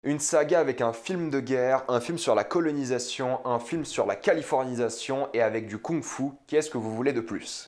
Une saga avec un film de guerre, un film sur la colonisation, un film sur la californisation et avec du kung-fu, qu'est-ce que vous voulez de plus?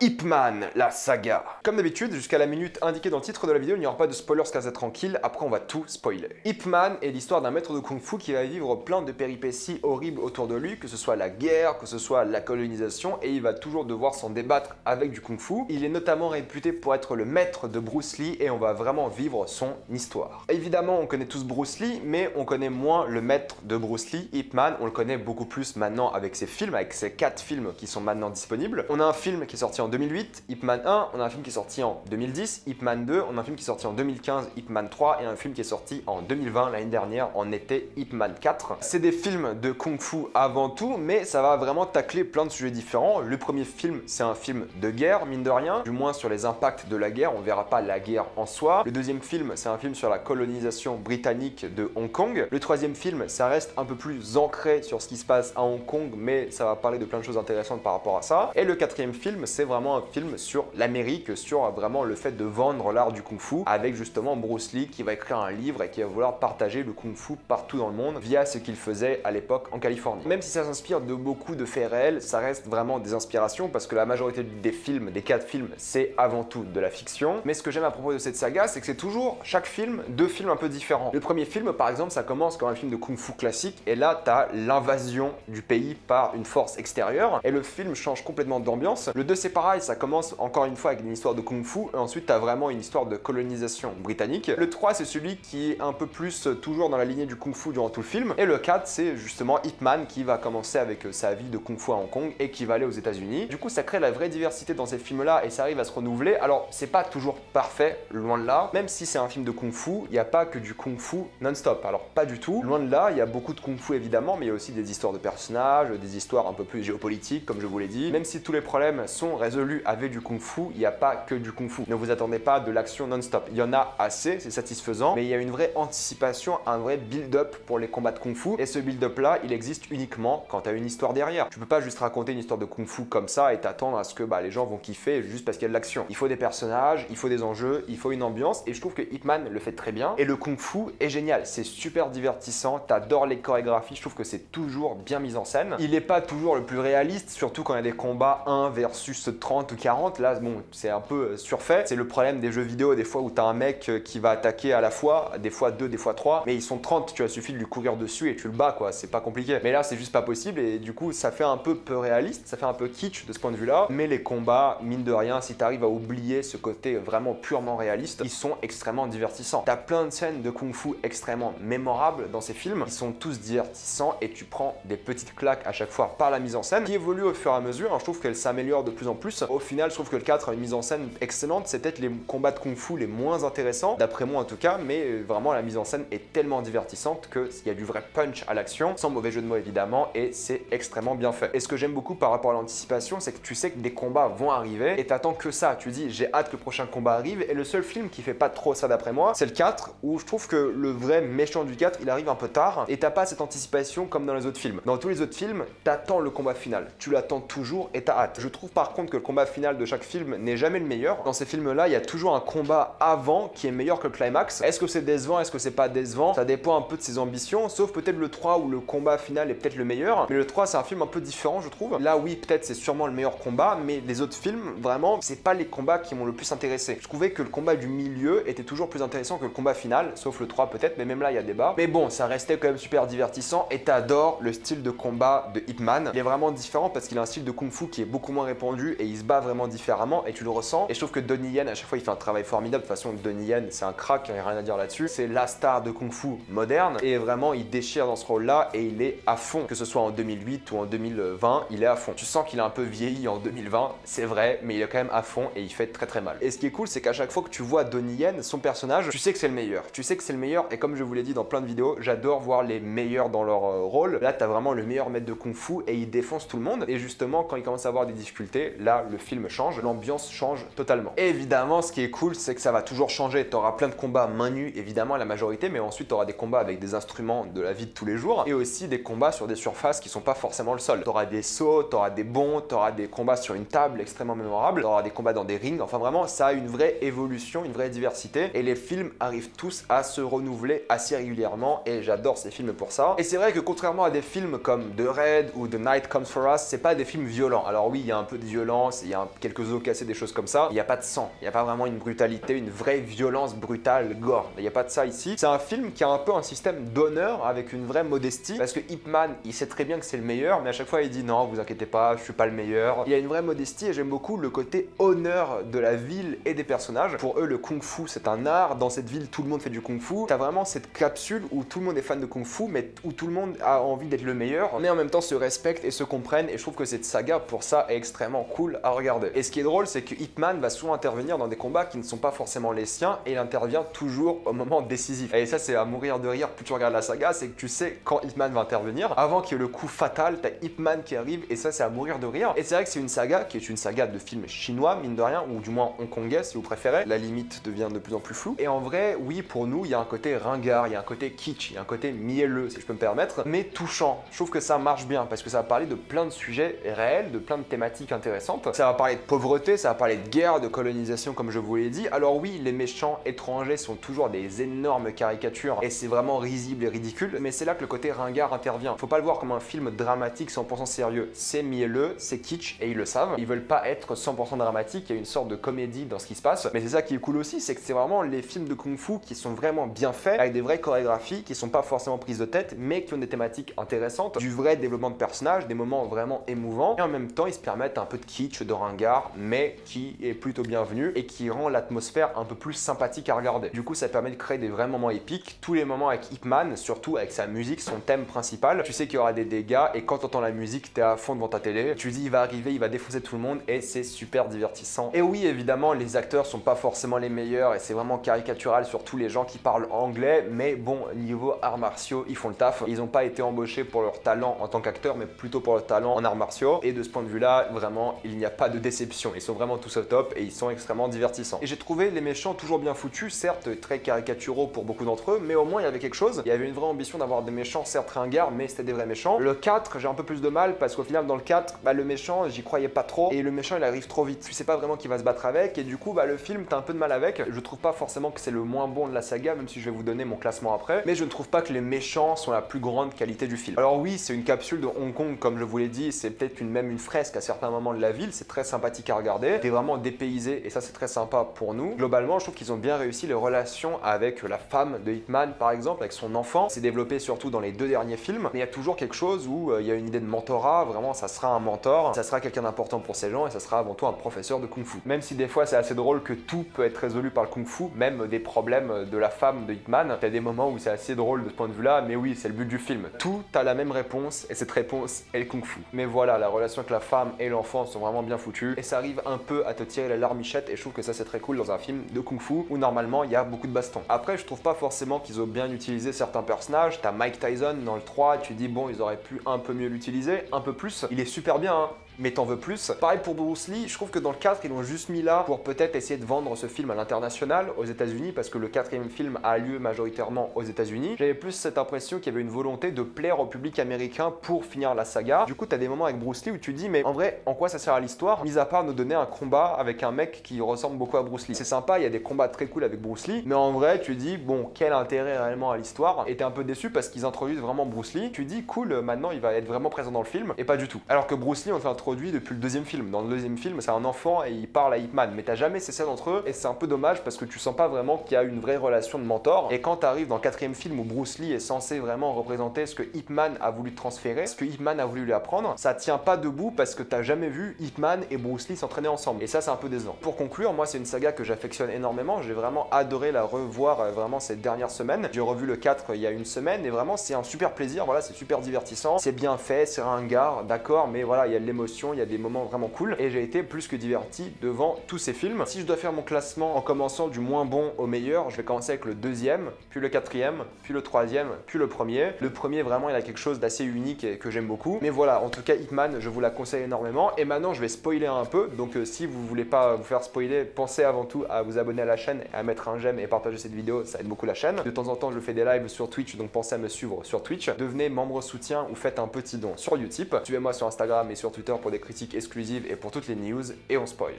Ip Man, la saga. Comme d'habitude, jusqu'à la minute indiquée dans le titre de la vidéo, il n'y aura pas de spoilers, casez tranquille, après on va tout spoiler. Ip Man est l'histoire d'un maître de kung-fu qui va vivre plein de péripéties horribles autour de lui, que ce soit la guerre, que ce soit la colonisation, et il va toujours devoir s'en débattre avec du kung-fu. Il est notamment réputé pour être le maître de Bruce Lee et on va vraiment vivre son histoire. Évidemment, on connaît tous Bruce Lee, mais on connaît moins le maître de Bruce Lee, Ip Man. On le connaît beaucoup plus maintenant avec ses films, avec ses 4 films qui sont maintenant disponibles. On a un film qui est sorti en 2008, Ip Man 1, on a un film qui est sorti en 2010, Ip Man 2, on a un film qui est sorti en 2015, Ip Man 3 et un film qui est sorti en 2020, l'année dernière, en été, Ip Man 4. C'est des films de kung-fu avant tout, mais ça va vraiment tacler plein de sujets différents. Le premier film, c'est un film de guerre, mine de rien, du moins sur les impacts de la guerre, on verra pas la guerre en soi. Le deuxième film, c'est un film sur la colonisation britannique de Hong Kong. Le troisième film, ça reste un peu plus ancré sur ce qui se passe à Hong Kong, mais ça va parler de plein de choses intéressantes par rapport à ça. Et le quatrième film, c'est vraiment un film sur l'Amérique, sur vraiment le fait de vendre l'art du kung-fu, avec justement Bruce Lee qui va écrire un livre et qui va vouloir partager le kung-fu partout dans le monde via ce qu'il faisait à l'époque en Californie. Même si ça s'inspire de beaucoup de faits réels, ça reste vraiment des inspirations parce que la majorité des films, des 4 films, c'est avant tout de la fiction. Mais ce que j'aime à propos de cette saga, c'est que c'est toujours chaque film, 2 films un peu différents. Le premier film, par exemple, ça commence comme un film de kung-fu classique et là, t'as l'invasion du pays par une force extérieure et le film change complètement d'ambiance. Le 2, c'est pareil, ça commence encore une fois avec une histoire de kung-fu et ensuite tu as vraiment une histoire de colonisation britannique. Le 3, c'est celui qui est un peu plus toujours dans la lignée du kung-fu durant tout le film. Et le 4, c'est justement Ip Man qui va commencer avec sa vie de kung-fu à Hong Kong et qui va aller aux États-Unis. Du coup, ça crée la vraie diversité dans ces films-là et ça arrive à se renouveler. Alors, c'est pas toujours parfait, loin de là. Même si c'est un film de kung-fu, il n'y a pas que du kung-fu non-stop. Alors, pas du tout. Loin de là, il y a beaucoup de kung-fu évidemment, mais il y a aussi des histoires de personnages, des histoires un peu plus géopolitiques, comme je vous l'ai dit. Même si tous les problèmes sont résolus avec du kung-fu, il n'y a pas que du kung-fu. Ne vous attendez pas de l'action non-stop. Il y en a assez, c'est satisfaisant, mais il y a une vraie anticipation, un vrai build-up pour les combats de kung-fu. Et ce build-up là, il existe uniquement quand tu as une histoire derrière. Tu peux pas juste raconter une histoire de kung-fu comme ça et t'attendre à ce que les gens vont kiffer juste parce qu'il y a de l'action. Il faut des personnages, il faut des enjeux, il faut une ambiance et je trouve que Ip Man le fait très bien. Et le kung-fu est génial, c'est super divertissant, t'adores les chorégraphies, je trouve que c'est toujours bien mis en scène. Il est pas toujours le plus réaliste, surtout quand il y a des combats 1 versus 30 ou 40. Là, bon, c'est un peu surfait. C'est le problème des jeux vidéo, des fois où t'as un mec qui va attaquer à la fois, des fois 2, des fois 3, mais ils sont 30, tu as suffi de lui courir dessus et tu le bats, quoi. C'est pas compliqué. Mais là, c'est juste pas possible et du coup, ça fait un peu réaliste, ça fait un peu kitsch de ce point de vue-là. Mais les combats, mine de rien, si t'arrives à oublier ce côté vraiment purement réaliste, ils sont extrêmement divertissants. T'as plein de scènes de kung-fu extrêmement mémorables dans ces films. Ils sont tous divertissants et tu prends des petites claques à chaque fois par la mise en scène qui évolue au fur et à mesure. Je trouve qu'elle s'améliore de plus en plus. Au final, je trouve que le 4 a une mise en scène excellente. C'est peut-être les combats de kung-fu les moins intéressants, d'après moi en tout cas, mais vraiment la mise en scène est tellement divertissante qu'il y a du vrai punch à l'action, sans mauvais jeu de mots évidemment, et c'est extrêmement bien fait. Et ce que j'aime beaucoup par rapport à l'anticipation, c'est que tu sais que des combats vont arriver et t'attends que ça. Tu dis j'ai hâte que le prochain combat arrive, et le seul film qui fait pas trop ça d'après moi, c'est le 4, où je trouve que le vrai méchant du 4, il arrive un peu tard, et t'as pas cette anticipation comme dans les autres films. Dans tous les autres films, t'attends le combat final, tu l'attends toujours et t'as hâte. Je trouve par contre que le combat final de chaque film n'est jamais le meilleur. Dans ces films-là, il y a toujours un combat avant qui est meilleur que le climax. Est-ce que c'est décevant? Est-ce que c'est pas décevant? Ça dépend un peu de ses ambitions, sauf peut-être le 3 où le combat final est peut-être le meilleur. Mais le 3, c'est un film un peu différent, je trouve. Là, oui, peut-être c'est sûrement le meilleur combat, mais les autres films, vraiment, c'est pas les combats qui m'ont le plus intéressé. Je trouvais que le combat du milieu était toujours plus intéressant que le combat final, sauf le 3 peut-être, mais même là, il y a débat. Mais bon, ça restait quand même super divertissant et t'adores le style de combat de Ip Man. Il est vraiment différent parce qu'il a un style de kung-fu qui est beaucoup moins répandu et il se bat vraiment différemment et tu le ressens. Et je trouve que Donnie Yen, à chaque fois, il fait un travail formidable. De toute façon, Donnie Yen, c'est un crack, il n'y a rien à dire là-dessus. C'est la star de kung-fu moderne et vraiment, il déchire dans ce rôle-là et il est à fond. Que ce soit en 2008 ou en 2020, il est à fond. Tu sens qu'il a un peu vieilli en 2020, c'est vrai, mais il est quand même à fond et il fait très très mal. Et ce qui est cool, c'est qu'à chaque fois que tu vois Donnie Yen, son personnage, tu sais que c'est le meilleur. Tu sais que c'est le meilleur et comme je vous l'ai dit dans plein de vidéos, j'adore voir les meilleurs dans leur rôle. Là, t'as vraiment le meilleur maître de kung-fu et il défonce tout le monde. Et justement, quand il commence à avoir des difficultés, là, le film change, l'ambiance change totalement. Et évidemment, ce qui est cool, c'est que ça va toujours changer. Tu auras plein de combats main nue, évidemment, la majorité, mais ensuite tu auras des combats avec des instruments de la vie de tous les jours et aussi des combats sur des surfaces qui sont pas forcément le sol. Tu auras des sauts, tu auras des bonds, tu auras des combats sur une table extrêmement mémorables, tu auras des combats dans des rings. Enfin, vraiment, ça a une vraie évolution, une vraie diversité et les films arrivent tous à se renouveler assez régulièrement et j'adore ces films pour ça. Et c'est vrai que contrairement à des films comme The Raid ou The Night Comes For Us, c'est pas des films violents. Alors oui, il y a un peu de violence, il y a quelques os cassés, des choses comme ça. Il n'y a pas de sang, il n'y a pas vraiment une brutalité, une vraie violence brutale, gore. Il n'y a pas de ça ici. C'est un film qui a un peu un système d'honneur avec une vraie modestie parce que Ip Man, il sait très bien que c'est le meilleur, mais à chaque fois il dit non, vous inquiétez pas, je suis pas le meilleur. Il y a une vraie modestie et j'aime beaucoup le côté honneur de la ville et des personnages. Pour eux, le kung-fu, c'est un art. Dans cette ville, tout le monde fait du kung-fu. T'as vraiment cette capsule où tout le monde est fan de kung-fu, mais où tout le monde a envie d'être le meilleur, mais en même temps se respectent et se comprennent. Et je trouve que cette saga, pour ça, est extrêmement cool à regarder. Et ce qui est drôle, c'est que Ip Man va souvent intervenir dans des combats qui ne sont pas forcément les siens, et il intervient toujours au moment décisif. Et ça, c'est à mourir de rire. Plus tu regardes la saga, c'est que tu sais quand Ip Man va intervenir. Avant qu'il y ait le coup fatal, t'as Ip Man qui arrive, et ça, c'est à mourir de rire. Et c'est vrai que c'est une saga qui est une saga de films chinois, mine de rien, ou du moins hongkongais si vous préférez. La limite devient de plus en plus floue. Et en vrai, oui, pour nous, il y a un côté ringard, il y a un côté kitsch, il y a un côté mielleux, si je peux me permettre, mais touchant. Je trouve que ça marche bien parce que ça va parler de plein de sujets réels, de plein de thématiques intéressantes. Ça va parler de pauvreté, ça va parler de guerre, de colonisation, comme je vous l'ai dit. Alors oui, les méchants étrangers sont toujours des énormes caricatures et c'est vraiment risible et ridicule, mais c'est là que le côté ringard intervient. Faut pas le voir comme un film dramatique 100% sérieux. C'est mielleux, c'est kitsch et ils le savent. Ils veulent pas être 100% dramatique, il y a une sorte de comédie dans ce qui se passe, mais c'est ça qui est cool aussi, c'est que c'est vraiment les films de kung-fu qui sont vraiment bien faits, avec des vraies chorégraphies qui sont pas forcément prises de tête, mais qui ont des thématiques intéressantes, du vrai développement de personnages, des moments vraiment émouvants, et en même temps ils se permettent un peu de kitsch, de ringard, mais qui est plutôt bienvenu et qui rend l'atmosphère un peu plus sympathique à regarder. Du coup ça permet de créer des vrais moments épiques, tous les moments avec Ip Man, surtout avec sa musique, son thème principal, tu sais qu'il y aura des dégâts et quand t'entends la musique t'es à fond devant ta télé, tu dis il va arriver, il va défoncer tout le monde et c'est super divertissant. Et oui évidemment les acteurs sont pas forcément les meilleurs et c'est vraiment caricatural sur tous les gens qui parlent anglais, mais bon, niveau arts martiaux, ils font le taf. Ils n'ont pas été embauchés pour leur talent en tant qu'acteurs, mais plutôt pour leur talent en arts martiaux. Et de ce point de vue-là, vraiment, il n'y a pas de déception. Ils sont vraiment tous au top et ils sont extrêmement divertissants. Et j'ai trouvé les méchants toujours bien foutus, certes très caricaturaux pour beaucoup d'entre eux, mais au moins il y avait quelque chose. Il y avait une vraie ambition d'avoir des méchants, certes ringards, mais c'était des vrais méchants. Le 4, j'ai un peu plus de mal parce qu'au final, dans le 4, le méchant, j'y croyais pas trop. Et le méchant, il arrive trop vite. Tu sais pas vraiment qui va se battre avec. Et du coup, le film, t'as un peu de mal avec. Je trouve pas forcément que c'est le moins bon de la saga, même si je vais vous donner mon classement après, mais je ne trouve pas que les méchants sont la plus grande qualité du film. Alors oui, c'est une capsule de Hong Kong, comme je vous l'ai dit, c'est peut-être même une fresque à certains moments de la ville, c'est très sympathique à regarder, t'es vraiment dépaysé et ça c'est très sympa pour nous. Globalement, je trouve qu'ils ont bien réussi les relations avec la femme de Ip Man, par exemple, avec son enfant. C'est développé surtout dans les 2 derniers films, mais il y a toujours quelque chose où il y a une idée de mentorat, vraiment ça sera un mentor, ça sera quelqu'un d'important pour ces gens et ça sera avant tout un professeur de kung-fu. Même si des fois c'est assez drôle que tout peut être résolu par le kung-fu, même des problèmes de la femme de Ip Man, t'as des moments où c'est assez drôle de ce point de vue-là, mais oui, c'est le but du film. Tout a la même réponse et cette réponse est le kung-fu. Mais voilà, la relation avec la femme et l'enfant sont vraiment bien foutues et ça arrive un peu à te tirer la larmichette et je trouve que ça c'est très cool dans un film de kung-fu où normalement il y a beaucoup de bastons. Après, je trouve pas forcément qu'ils ont bien utilisé certains personnages. T'as Mike Tyson dans le 3 et tu dis bon, ils auraient pu un peu mieux l'utiliser, un peu plus. Il est super bien, hein, mais t'en veux plus. Pareil pour Bruce Lee, je trouve que dans le 4, ils l'ont juste mis là pour peut-être essayer de vendre ce film à l'international, aux États-Unis, parce que le 4e film a lieu majoritairement aux États-Unis. J'avais plus cette impression qu'il y avait une volonté de plaire au public américain pour finir la saga. Du coup, t'as des moments avec Bruce Lee où tu dis, mais en vrai, en quoi ça sert à l'histoire, mis à part nous donner un combat avec un mec qui ressemble beaucoup à Bruce Lee. C'est sympa, il y a des combats très cool avec Bruce Lee, mais en vrai, tu dis, bon, quel intérêt réellement à l'histoire? Et t'es un peu déçu parce qu'ils introduisent vraiment Bruce Lee. Tu dis, cool, maintenant il va être vraiment présent dans le film, et pas du tout. Alors que Bruce Lee, on l'a introduit depuis le 2e film. Dans le 2e film, c'est un enfant et il parle à Ip Man, mais t'as jamais ces scènes entre eux, et c'est un peu dommage parce que tu sens pas vraiment qu'il y a une vraie relation de mentor. Et quand t'arrives dans le 4e film où Bruce Lee est censé vraiment représenter ce que Ip Man a voulu transférer, ce que Ip Man a voulu lui apprendre, ça tient pas debout parce que t'as jamais vu Ip Man et Bruce Lee s'entraîner ensemble. Et ça, c'est un peu décevant. Pour conclure, moi, c'est une saga que j'affectionne énormément. J'ai vraiment adoré la revoir vraiment ces dernières semaines. J'ai revu le 4 il y a une semaine et vraiment, c'est un super plaisir. Voilà, c'est super divertissant. C'est bien fait, c'est ringard, d'accord, mais voilà, il y a de l'émotion. émotions, il y a des moments vraiment cool et j'ai été plus que diverti devant tous ces films. Si je dois faire mon classement en commençant du moins bon au meilleur, je vais commencer avec le deuxième, puis le quatrième, puis le troisième, puis le premier. Le premier vraiment il a quelque chose d'assez unique et que j'aime beaucoup. Mais voilà, en tout cas Ip Man, je vous la conseille énormément. Et maintenant je vais spoiler un peu, donc si vous voulez pas vous faire spoiler, pensez avant tout à vous abonner à la chaîne et à mettre un j'aime et partager cette vidéo, ça aide beaucoup la chaîne. De temps en temps je fais des lives sur Twitch, donc pensez à me suivre sur Twitch. Devenez membre soutien ou faites un petit don sur Utip. Suivez-moi sur Instagram et sur Twitter pour des critiques exclusives et pour toutes les news, et on spoil.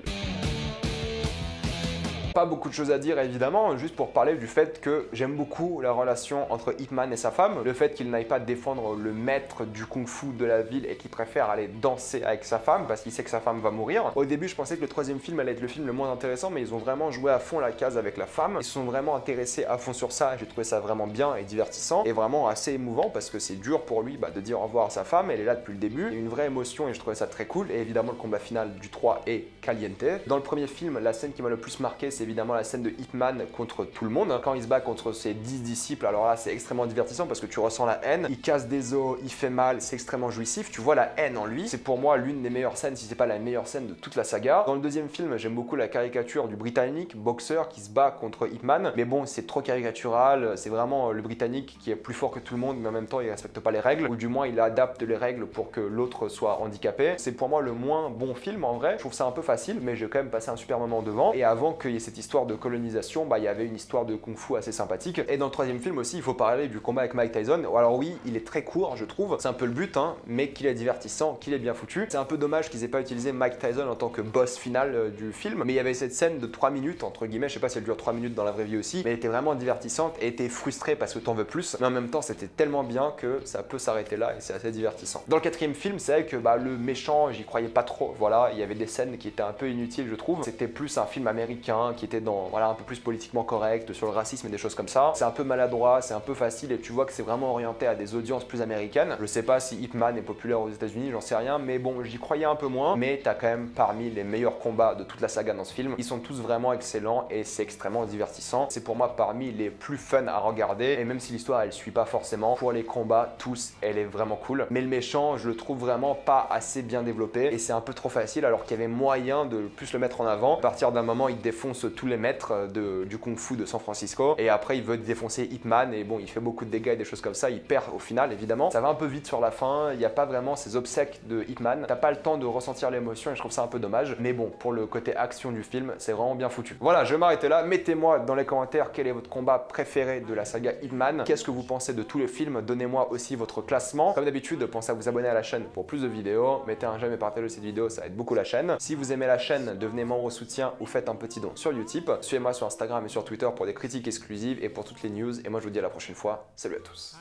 Pas beaucoup de choses à dire évidemment, juste pour parler du fait que j'aime beaucoup la relation entre Ip Man et sa femme, le fait qu'il n'aille pas défendre le maître du kung-fu de la ville et qu'il préfère aller danser avec sa femme parce qu'il sait que sa femme va mourir. Au début je pensais que le troisième film allait être le film le moins intéressant, mais ils ont vraiment joué à fond la case avec la femme, ils se sont vraiment intéressés à fond sur ça, j'ai trouvé ça vraiment bien et divertissant et vraiment assez émouvant parce que c'est dur pour lui de dire au revoir à sa femme, elle est là depuis le début, il y a une vraie émotion et je trouvais ça très cool. Et évidemment le combat final du 3 est caliente. Dans le premier film, la scène qui m'a le plus marqué, c'est évidemment la scène de Ip Man contre tout le monde. Quand il se bat contre ses 10 disciples, alors là c'est extrêmement divertissant parce que tu ressens la haine, il casse des os, il fait mal, c'est extrêmement jouissif, tu vois la haine en lui. C'est pour moi l'une des meilleures scènes, si c'est pas la meilleure scène de toute la saga. Dans le deuxième film, j'aime beaucoup la caricature du Britannique boxeur qui se bat contre Ip Man, mais bon c'est trop caricatural, c'est vraiment le Britannique qui est plus fort que tout le monde mais en même temps il respecte pas les règles, ou du moins il adapte les règles pour que l'autre soit handicapé. C'est pour moi le moins bon film en vrai, je trouve ça un peu facile mais j'ai quand même passé un super moment devant. Et avant qu'il y ait cette histoire de colonisation, il y avait une histoire de kung-fu assez sympathique. Et dans le troisième film aussi, il faut parler du combat avec Mike Tyson. Alors oui, il est très court, je trouve, c'est un peu le but, mais qu'il est divertissant, qu'il est bien foutu. C'est un peu dommage qu'ils aient pas utilisé Mike Tyson en tant que boss final du film, mais il y avait cette scène de 3 minutes, entre guillemets, je sais pas si elle dure 3 minutes dans la vraie vie aussi, mais elle était vraiment divertissante et était frustré parce que t'en veux plus, mais en même temps c'était tellement bien que ça peut s'arrêter là et c'est assez divertissant. Dans le quatrième film, c'est vrai que le méchant, j'y croyais pas trop, voilà, il y avait des scènes qui étaient un peu inutiles je trouve. C'était plus un film américain qui était dans, voilà, un peu plus politiquement correct, sur le racisme et des choses comme ça. C'est un peu maladroit, c'est un peu facile et tu vois que c'est vraiment orienté à des audiences plus américaines. Je sais pas si Ip Man est populaire aux États-Unis, j'en sais rien, mais bon, j'y croyais un peu moins. Mais t'as quand même parmi les meilleurs combats de toute la saga dans ce film. Ils sont tous vraiment excellents et c'est extrêmement divertissant. C'est pour moi parmi les plus fun à regarder et même si l'histoire elle suit pas forcément, pour les combats tous, elle est vraiment cool. Mais le méchant, je le trouve vraiment pas assez bien développé et c'est un peu trop facile alors qu'il y avait moyen de plus le mettre en avant. À partir d'un moment, il défonce tous les maîtres du kung-fu de San Francisco et après il veut défoncer Ip Man et bon il fait beaucoup de dégâts et des choses comme ça, il perd au final évidemment. Ça va un peu vite sur la fin, il n'y a pas vraiment ces obsèques de Ip Man, t'as pas le temps de ressentir l'émotion et je trouve ça un peu dommage, mais bon pour le côté action du film c'est vraiment bien foutu. Voilà, je vais m'arrêter là, mettez-moi dans les commentaires quel est votre combat préféré de la saga Ip Man, qu'est-ce que vous pensez de tous les films, donnez-moi aussi votre classement. Comme d'habitude pensez à vous abonner à la chaîne pour plus de vidéos, mettez un j'aime et partagez cette vidéo, ça aide beaucoup la chaîne. Si vous aimez la chaîne, devenez membre soutien ou faites un petit don sur Utip. Suivez-moi sur Instagram et sur Twitter pour des critiques exclusives et pour toutes les news. Et moi je vous dis à la prochaine fois. Salut à tous.